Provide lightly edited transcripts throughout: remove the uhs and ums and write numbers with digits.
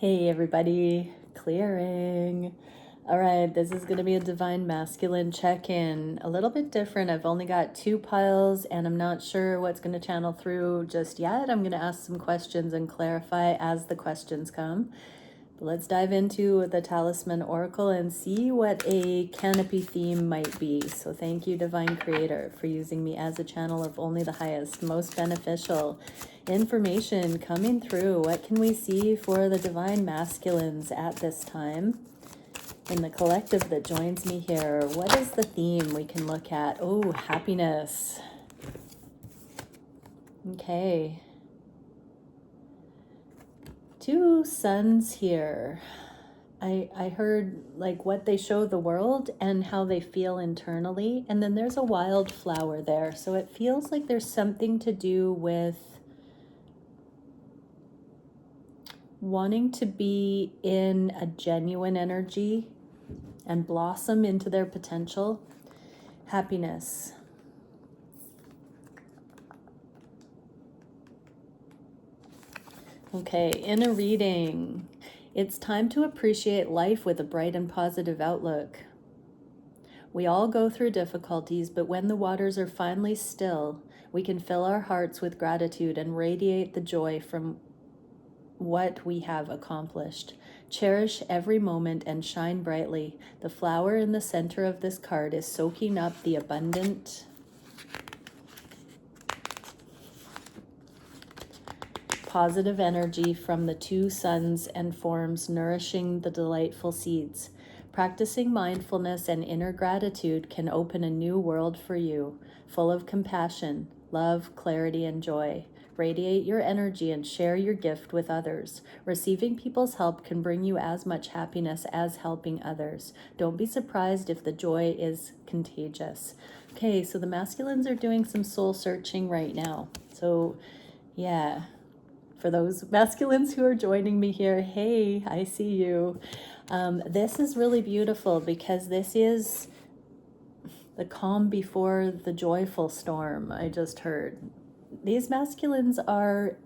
Hey everybody, clearing. All right, this is going to be a Divine Masculine check-in. A little bit different. I've only got 2 piles and I'm not sure what's going to channel through just yet. I'm going to ask some questions and clarify as the questions come. But let's dive into the Talisman Oracle and see what a canopy theme might be. So thank you, Divine Creator, for using me as a channel of only the highest, most beneficial information coming through. What can we see for the Divine Masculines at this time? In the collective that joins me here, what is the theme we can look at? Oh, happiness. Okay. 2 suns here. I heard like what they show the world and how they feel internally. And then there's a wildflower there. So it feels like there's something to do with wanting to be in a genuine energy and blossom into their potential. Happiness. Okay, in a reading, it's time to appreciate life with a bright and positive outlook. We all go through difficulties, but when the waters are finally still, we can fill our hearts with gratitude and radiate the joy from what we have accomplished. Cherish every moment and shine brightly. The flower in the center of this card is soaking up the abundant positive energy from the 2 suns and forms nourishing the delightful seeds. Practicing mindfulness and inner gratitude can open a new world for you, full of compassion, love, clarity, and joy. Radiate your energy and share your gift with others. Receiving people's help can bring you as much happiness as helping others. Don't be surprised if the joy is contagious. Okay, so the masculines are doing some soul searching right now. So, yeah. For those masculines who are joining me here, hey, I see you. This is really beautiful because this is the calm before the joyful storm, I just heard. These masculines are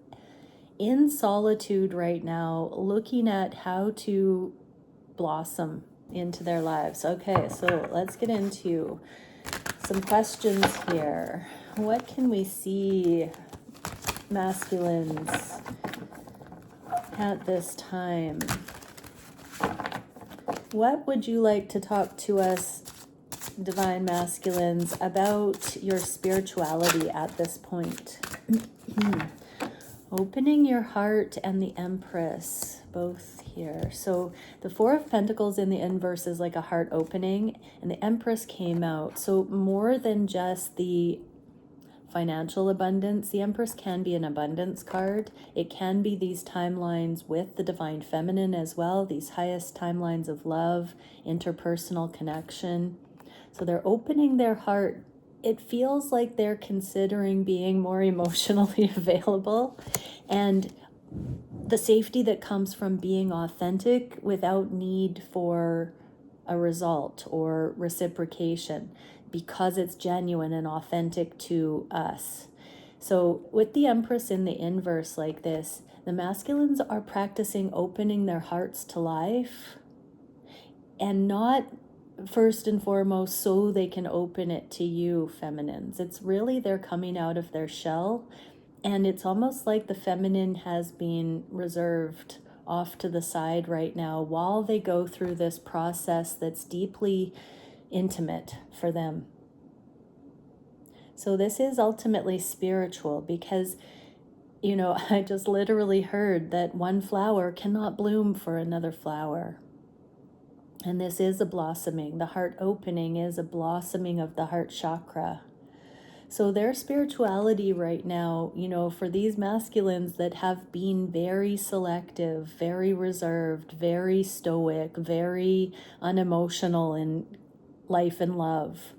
in solitude right now, looking at how to blossom into their lives. Okay, so let's get into some questions here. What can we see, masculines, at this time? What would you like to talk to us, Divine Masculines, about your spirituality at this point? Opening your heart and the Empress, both here. So the 4 of Pentacles in the inverse is like a heart opening, and the Empress came out. So more than just the financial abundance, the Empress can be an abundance card. It can be these timelines with the Divine Feminine as well, these highest timelines of love, interpersonal connection. So they're opening their heart. It feels like they're considering being more emotionally available, and the safety that comes from being authentic without need for a result or reciprocation, because it's genuine and authentic to us. So with the Empress in the inverse like this, the masculines are practicing opening their hearts to life, and not first and foremost so they can open it to you, feminines. It's really they're coming out of their shell, and it's almost like the feminine has been reserved off to the side right now while they go through this process that's deeply intimate for them. So this is ultimately spiritual because, you know, I just literally heard that one flower cannot bloom for another flower. And this is a blossoming. The heart opening is a blossoming of the heart chakra. So their spirituality right now, you know, for these masculines that have been very selective, very reserved, very stoic, very unemotional in life and love,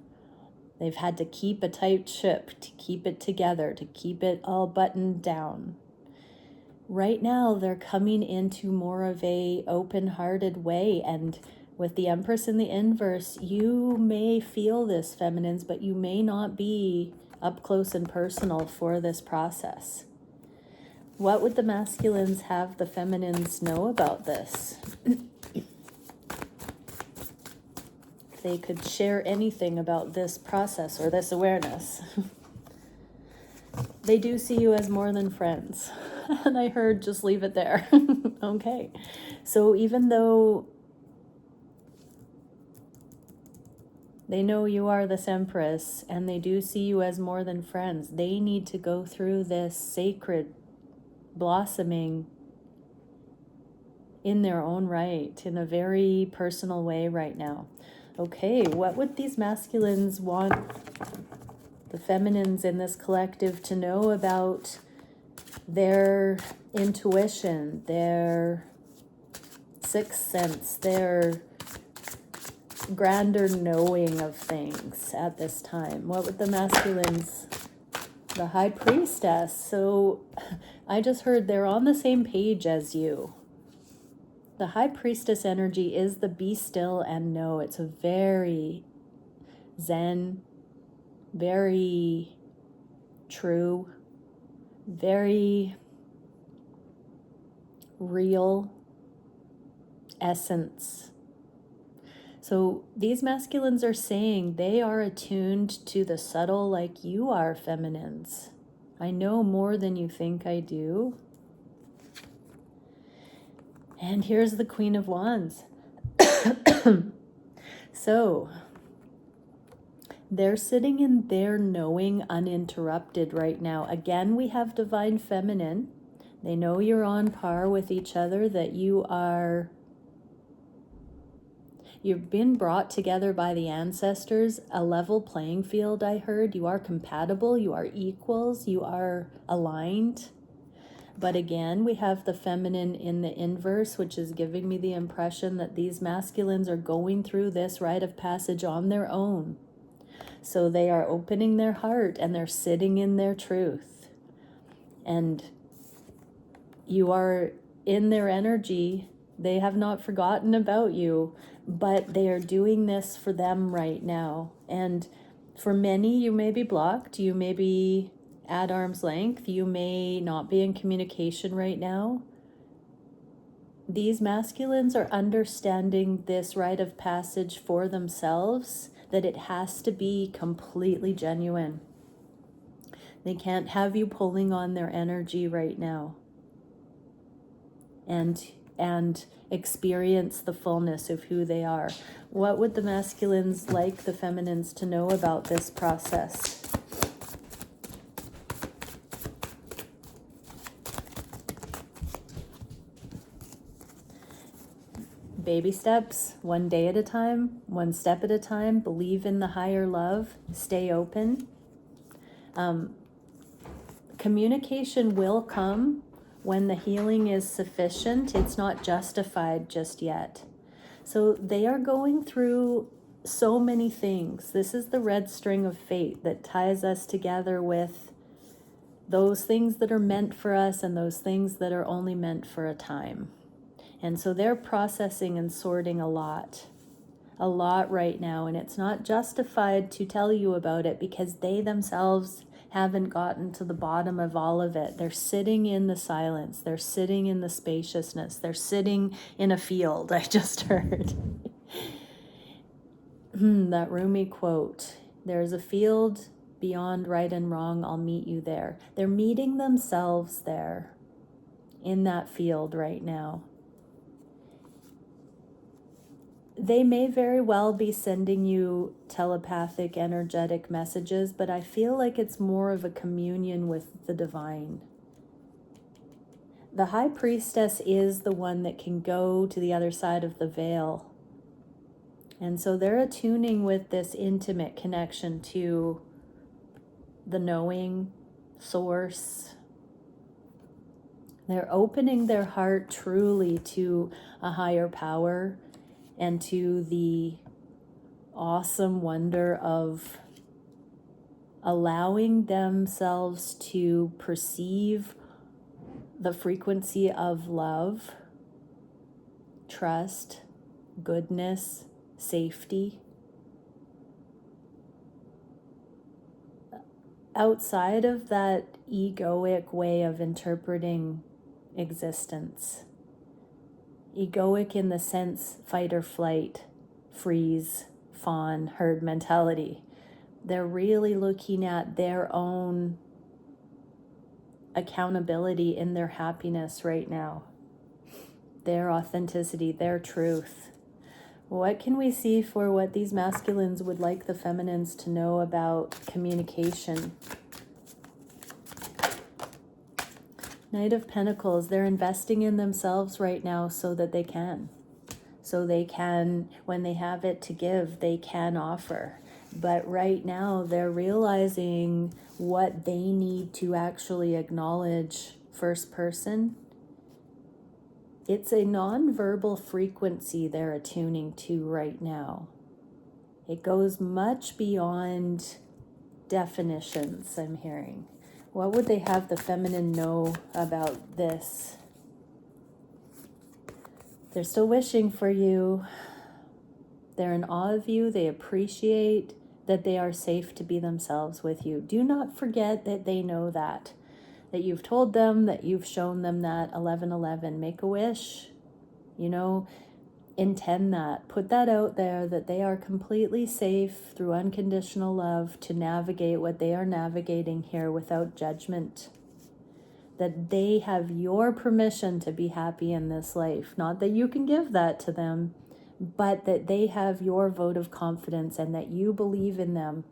they've had to keep a tight ship, to keep it together, to keep it all buttoned down. Right now, they're coming into more of a open-hearted way, and with the Empress in the inverse, you may feel this, feminines, but you may not be up close and personal for this process. What would the masculines have the feminines know about this? If they could share anything about this process or this awareness. They do see you as more than friends. And I heard just leave it there. Okay. So even though they know you are this Empress and they do see you as more than friends, they need to go through this sacred blossoming in their own right, in a very personal way right now. Okay, what would these masculines want the feminines in this collective to know about their intuition, their sixth sense, their grander knowing of things at this time? What would the masculines, the High Priestess? So I just heard they're on the same page as you. The High Priestess energy is the be still and know. It's a very Zen, very true, very real essence. So these masculines are saying they are attuned to the subtle like you are, feminines. I know more than you think I do. And here's the Queen of Wands. So they're sitting in their knowing uninterrupted right now. Again, we have divine feminine. They know you're on par with each other, that you've been brought together by the ancestors, a level playing field, I heard. You are compatible, you are equals, you are aligned. But again, we have the feminine in the inverse, which is giving me the impression that these masculines are going through this rite of passage on their own. So they are opening their heart and they're sitting in their truth. And you are in their energy. They have not forgotten about you, but they are doing this for them right now. And for many, you may be blocked. You may be at arm's length. You may not be in communication right now. These masculines are understanding this rite of passage for themselves, that it has to be completely genuine. They can't have you pulling on their energy right now and experience the fullness of who they are. What would the masculines like the feminines to know about this process? Baby steps, one day at a time, one step at a time. Believe in the higher love. Stay open. Communication will come when the healing is sufficient. It's not justified just yet. So they are going through so many things. This is the red string of fate that ties us together with those things that are meant for us and those things that are only meant for a time. And so they're processing and sorting a lot right now. And it's not justified to tell you about it because they themselves haven't gotten to the bottom of all of it. They're sitting in the silence. They're sitting in the spaciousness. They're sitting in a field, I just heard. That Rumi quote, there's a field beyond right and wrong, I'll meet you there. They're meeting themselves there in that field right now. They may very well be sending you telepathic, energetic messages, but I feel like it's more of a communion with the divine. The High Priestess is the one that can go to the other side of the veil. And so they're attuning with this intimate connection to the knowing source. They're opening their heart truly to a higher power and to the awesome wonder of allowing themselves to perceive the frequency of love, trust, goodness, safety. outside of that egoic way of interpreting existence. Egoic in the sense fight or flight, freeze, fawn, herd mentality. They're really looking at their own accountability in their happiness right now, their authenticity, their truth. What can we see for what these masculines would like the feminines to know about communication? Knight of Pentacles, they're investing in themselves right now so that they can. So they can, when they have it to give, they can offer. But right now they're realizing what they need to actually acknowledge first person. It's a non-verbal frequency they're attuning to right now. It goes much beyond definitions, I'm hearing. What would they have the feminine know about this? They're still wishing for you. They're in awe of you. They appreciate that they are safe to be themselves with you. Do not forget that they know that you've told them, that you've shown them that. 1111, make a wish, intend that, put that out there, that they are completely safe through unconditional love to navigate what they are navigating here without judgment. That they have your permission to be happy in this life. Not that you can give that to them, but that they have your vote of confidence and that you believe in them.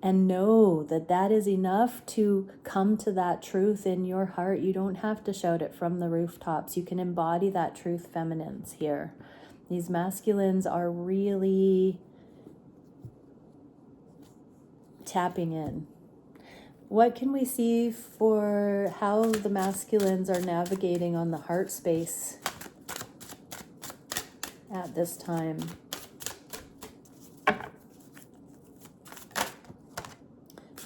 And know that that is enough to come to that truth in your heart. You don't have to shout it from the rooftops. You can embody that truth, feminines, here. These masculines are really tapping in. What can we see for how the masculines are navigating on the heart space at this time?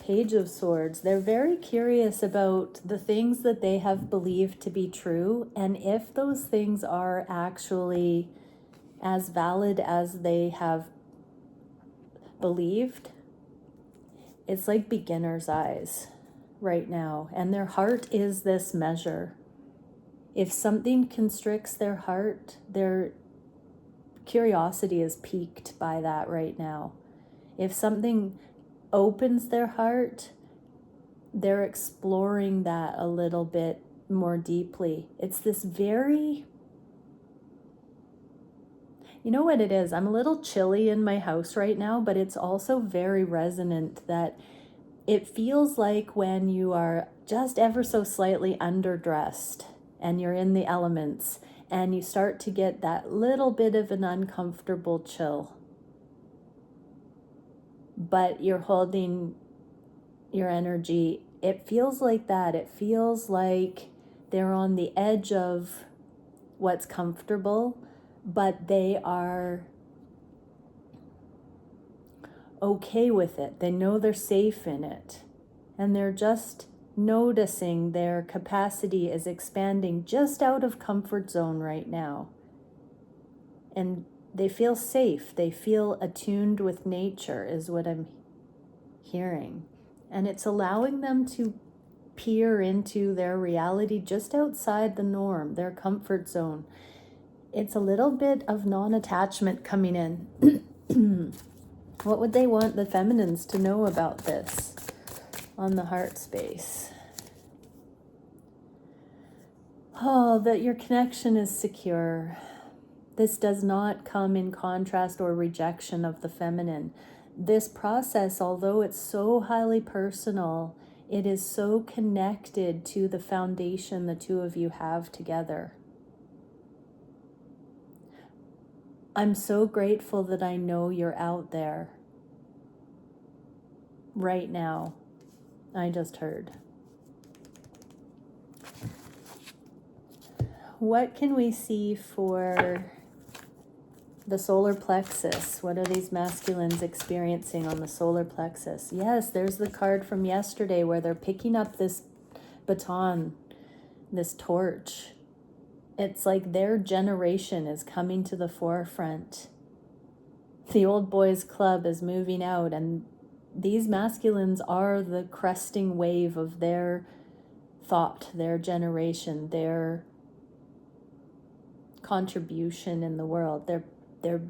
Page of Swords. They're very curious about the things that they have believed to be true, and if those things are actually as valid as they have believed. It's like beginner's eyes right now, and their heart is this measure. If something constricts their heart, their curiosity is piqued by that right now. If something opens their heart, they're exploring that a little bit more deeply. It's this very, you know what it is? I'm a little chilly in my house right now, but it's also very resonant that it feels like when you are just ever so slightly underdressed and you're in the elements and you start to get that little bit of an uncomfortable chill. But you're holding your energy. It feels like that. It feels like they're on the edge of what's comfortable, but they are okay with it. They know they're safe in it. And they're just noticing their capacity is expanding just out of comfort zone right now. And they feel safe. They feel attuned with nature is what I'm hearing. And it's allowing them to peer into their reality just outside the norm, their comfort zone. It's a little bit of non-attachment coming in. What would they want the feminines to know about this on the heart space? Oh, that your connection is secure. This does not come in contrast or rejection of the feminine. This process, although it's so highly personal, it is so connected to the foundation the two of you have together. I'm so grateful that I know you're out there right now. I just heard. What can we see for the solar plexus? What are these masculines experiencing on the solar plexus? Yes, there's the card from yesterday where they're picking up this baton, this torch. It's like their generation is coming to the forefront. The old boys club is moving out and these masculines are the cresting wave of their thought, their generation, their contribution in the world. They're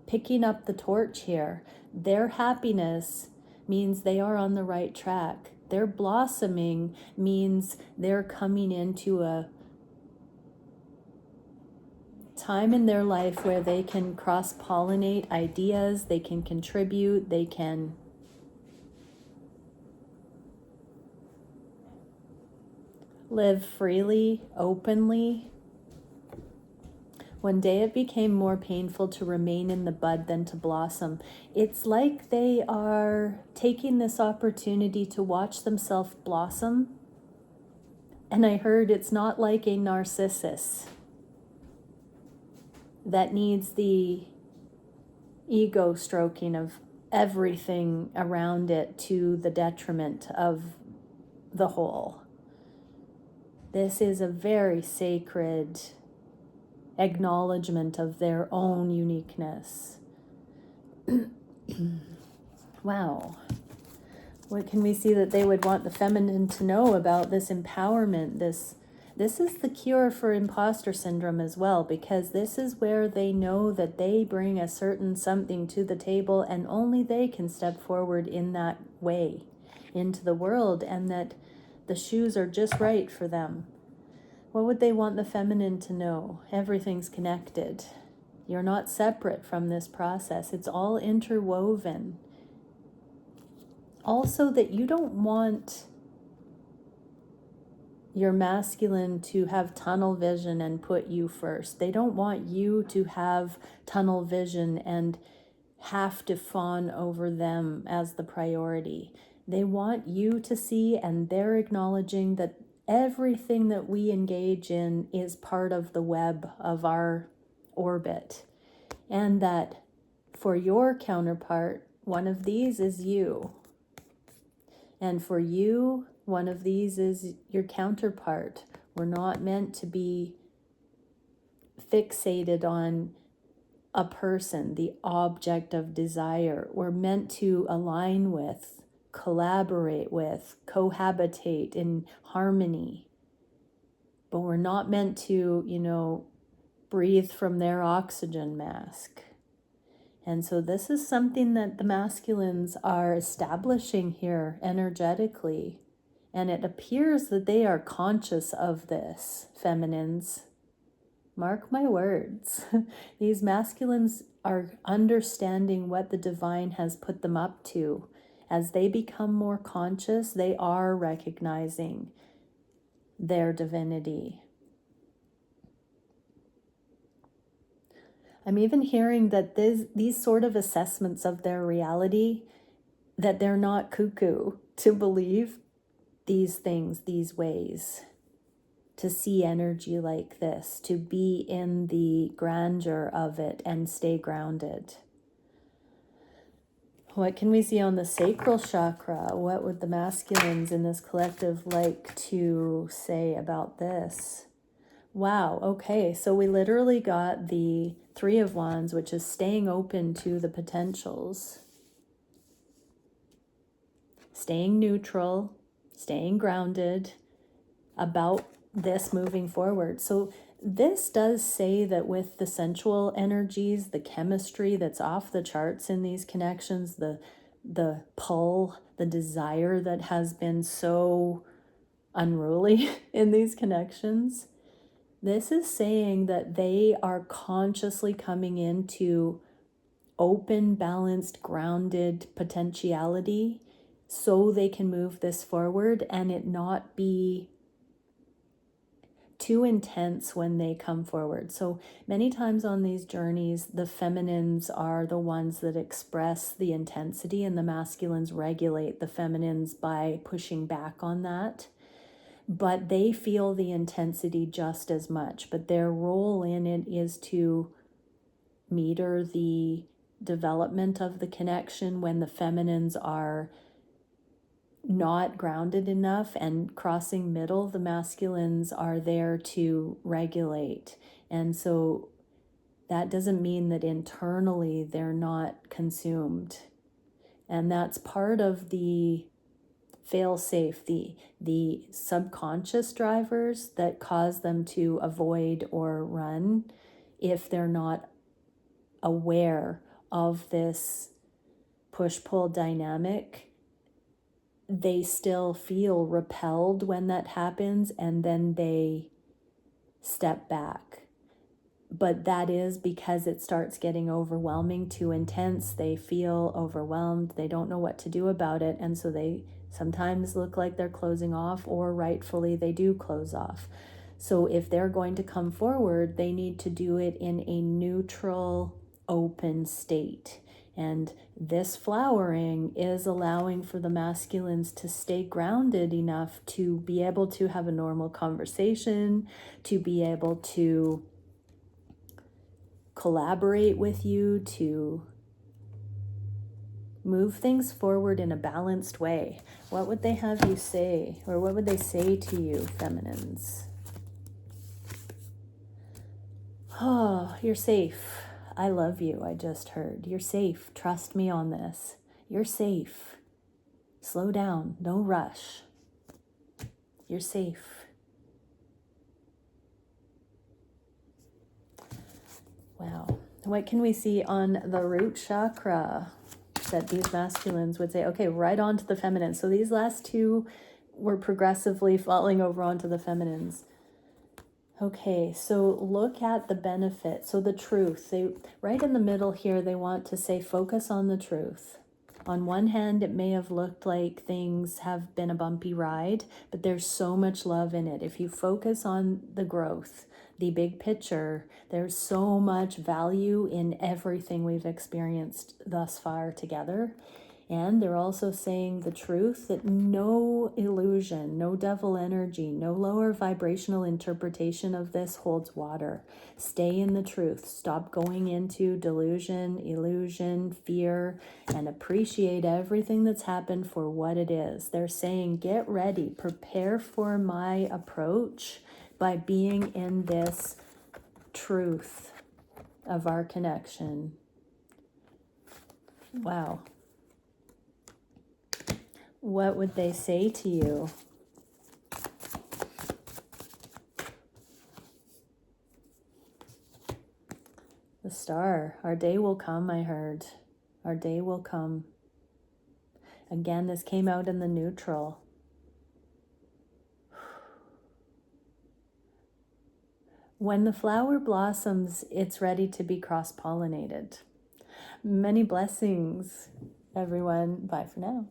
picking up the torch here. Their happiness means they are on the right track. Their blossoming means they're coming into a time in their life where they can cross-pollinate ideas, they can contribute, they can live freely, openly. One day it became more painful to remain in the bud than to blossom. It's like they are taking this opportunity to watch themselves blossom. And I heard it's not like a narcissus that needs the ego stroking of everything around it to the detriment of the whole. This is a very sacred acknowledgement of their own uniqueness. Wow. What can we see that they would want the feminine to know about this empowerment? This is the cure for imposter syndrome as well, because this is where they know that they bring a certain something to the table and only they can step forward in that way into the world, and that the shoes are just right for them. What would they want the feminine to know? Everything's connected. You're not separate from this process. It's all interwoven. Also, that you don't want your masculine to have tunnel vision and put you first. They don't want you to have tunnel vision and have to fawn over them as the priority. They want you to see, and they're acknowledging that everything that we engage in is part of the web of our orbit, and that for your counterpart, one of these is you. And for you, one of these is your counterpart. We're not meant to be fixated on a person, the object of desire. We're meant to align with, collaborate with, cohabitate in harmony. But we're not meant to, breathe from their oxygen mask. And so this is something that the masculines are establishing here energetically. And it appears that they are conscious of this, feminines. Mark my words. These masculines are understanding what the divine has put them up to. As they become more conscious, they are recognizing their divinity. I'm even hearing that these sort of assessments of their reality, that they're not cuckoo to believe these things, these ways, to see energy like this, to be in the grandeur of it and stay grounded. What can we see on the sacral chakra? What would the masculines in this collective like to say about this? Wow, okay, so we literally got the Three of Wands, which is staying open to the potentials, staying neutral, staying grounded about this moving forward. So this does say that with the sensual energies, the chemistry that's off the charts in these connections, the pull, the desire that has been so unruly in these connections, this is saying that they are consciously coming into open, balanced, grounded potentiality so they can move this forward and it not be too intense when they come forward. So many times on these journeys, the feminines are the ones that express the intensity and the masculines regulate the feminines by pushing back on that. But they feel the intensity just as much. But their role in it is to meter the development of the connection when the feminines are not grounded enough and crossing middle. The masculines are there to regulate. And so that doesn't mean that internally they're not consumed. And that's part of the fail-safe, the subconscious drivers that cause them to avoid or run if they're not aware of this push-pull dynamic. They still feel repelled when that happens, and then they step back. But that is because it starts getting overwhelming, too intense. They feel overwhelmed. They don't know what to do about it. And so they sometimes look like they're closing off, or rightfully they do close off. So if they're going to come forward, they need to do it in a neutral, open state. And this flowering is allowing for the masculines to stay grounded enough to be able to have a normal conversation, to be able to collaborate with you, to move things forward in a balanced way. What would they have you say, or what would they say to you, feminines? Oh, you're safe. I love you, I just heard. You're safe. Trust me on this. You're safe. Slow down. No rush. You're safe. Wow. What can we see on the root chakra that these masculines would say? Okay, right on to the feminine. So these last two were progressively falling over onto the feminines. Okay, so look at the benefit. So the truth, they right in the middle here, they want to say focus on the truth. On one hand, it may have looked like things have been a bumpy ride, but there's so much love in it. If you focus on the growth, the big picture, there's so much value in everything we've experienced thus far together. And they're also saying the truth, that no illusion, no devil energy, no lower vibrational interpretation of this holds water. Stay in the truth. Stop going into delusion, illusion, fear, and appreciate everything that's happened for what it is. They're saying, get ready, prepare for my approach by being in this truth of our connection. Wow. What would they say to you? The star. Our day will come, I heard. Our day will come. Again, this came out in the neutral. When the flower blossoms, it's ready to be cross-pollinated. Many blessings, everyone. Bye for now.